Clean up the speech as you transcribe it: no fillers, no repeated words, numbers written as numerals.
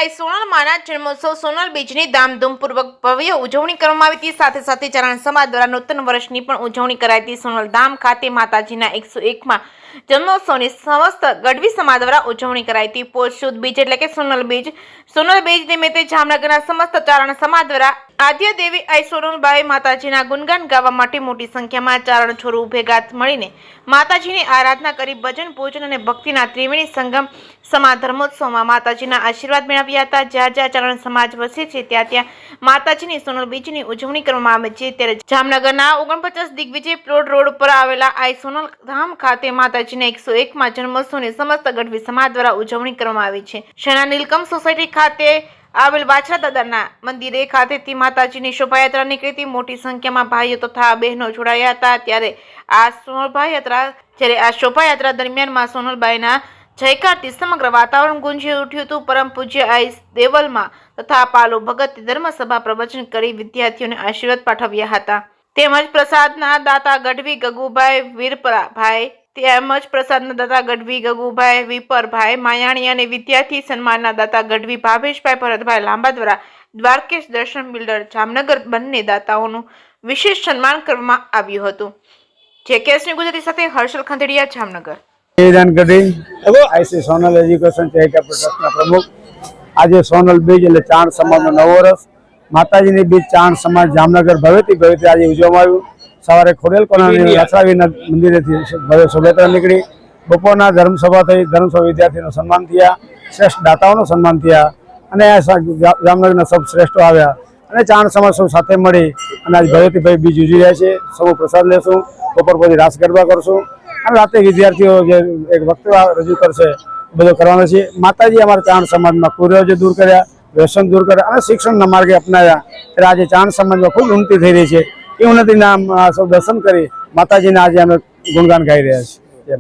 આ સોનલમાના જન્મોત્સવ સોનલ બીજની ધામધૂમપૂર્વક ભવ્ય ઉજવણી કરવામાં આવી હતી। સાથે સાથે ચારણ સમાજ દ્વારા નૂતન વર્ષની પણ ઉજવણી કરાઈ હતી। સોનલ ધામ ખાતે માતાજીના 101માં જન્મોત્સવની સમસ્ત ગઢવી સમાજ દ્વારા ઉજવણી કરાઈ હતી। પોષ સુદ બીજ એટલે કે સોનલ બીજ નિમિત્તે જામનગરના સમસ્ત ચારણ સમાજ દ્વારા આદ્ય દેવી આઈ સોનલબાઈ માતાજીના ગુણગાન ગાવા માટે મોટી સંખ્યામાં ચારણ છોરું ભેગા મળીને માતાજીની આરાધના કરી ભજન પૂજન અને ભક્તિના ત્રિવેણી સંગમ સમા ધર્મોત્સવમાં માતાજીના આશીર્વાદ મેળવ્યા હતા। જ્યાં જ્યાં ચારણ સમાજ વસે છે ત્યાં ત્યાં માતાજીની સોનલ બીજની ઉજવણી કરવામાં આવે છે। ત્યારે જામનગરના 49 દિગ્વિજય પ્લોટ રોડ પર આવેલા આઈ સોનલ ધામ ખાતે માતાજીના 101માં જન્મોત્સવની સમસ્ત ગઢવી સમાજ દ્વારા ઉજવણી કરવામાં આવી છે। શેના નીલકમ સોસાયટી ખાતે આવેલ વાછરા દાદાના મંદિરે ખાતેથી માતાજીની શોભાયાત્રા નીકળી હતી। મોટી સંખ્યામાં ભાઈઓ તથા બહેનો જોડાયા હતા। ત્યારે આ શોભાયાત્રા દરમિયાન માં સોનલબાઈના જયકારથી સમગ્ર વાતાવરણ ગુંજી ઉઠ્યું હતું। પરમ પૂજ્ય આઈ દેવલમાં તથા પાલો ભગત ધર્મસભા પ્રવચન કરી વિદ્યાર્થીઓને આશીર્વાદ પાઠવ્યા હતા। તેમજ પ્રસાદના દાતા ગઢવી ગગુભાઈ વીરપરાભાઈ વિપરભાઈ માયાણી અને વિદ્યાર્થી સન્માનના દાતા ગઢવી ભાવેશભાઈ ભરતભાઈ લાંબા દ્વારા દ્વારકેશ દર્શન બિલ્ડર જામનગર બંને દાતાઓનું વિશેષ સન્માન કરવામાં આવ્યું હતું। જે કેસની ગુજરાતી સાથે હર્ષલ ખંડેડિયા, જામનગર। આઈસી સોનલ એજ્યુકેશન ચેરિટેબલ ટ્રસ્ટના પ્રમુખ આજે સોનલ બીજ એટલે ચાણ સમાજનો 9 વર્ષ માતાજીની બીજ ચાણ સમાજ જામનગર ભવ્યથી આજે ઉજવવામાં આવ્યું। સવારે ખોડેલ કોલોની લસરાવીના મંદિરેથી ભવ્ય શોભાયાત્રા નીકળી। બપોરના ધર્મસભા થઈ, ધર્મસભા વિદ્યાર્થીનું સન્માન થયા, શ્રેષ્ઠ દાતાઓનું સન્માન થયા અને જામનગરના સૌ શ્રેષ્ઠો આવ્યા અને ચાણ સમાજ સૌ સાથે મળી અને આજ ભવ્યથી ભવ્ય બીજ ઉજવી રહ્યા છે। સૌ પ્રસાદ લેશું, બપોર પછી રાસ ગરબા કરશું અને રાતે વિદ્યાર્થીઓ જે એક વક્તવ્ય રજૂ કરશે બધું કરવાનું છે। માતાજી અમારા ચાણ સમાજમાં કુરિવાજો દૂર કર્યા, વ્યસન દૂર કર્યા અને શિક્ષણના માર્ગે અપનાવ્યા। ત્યારે આજે ચાણ સમાજમાં ખૂબ ઉન્નતિ થઈ રહી છે। એ ઉન્નતિના સૌ દર્શન કરી માતાજીના આજે અમે ગુણગાન ગાઈ રહ્યા છીએ।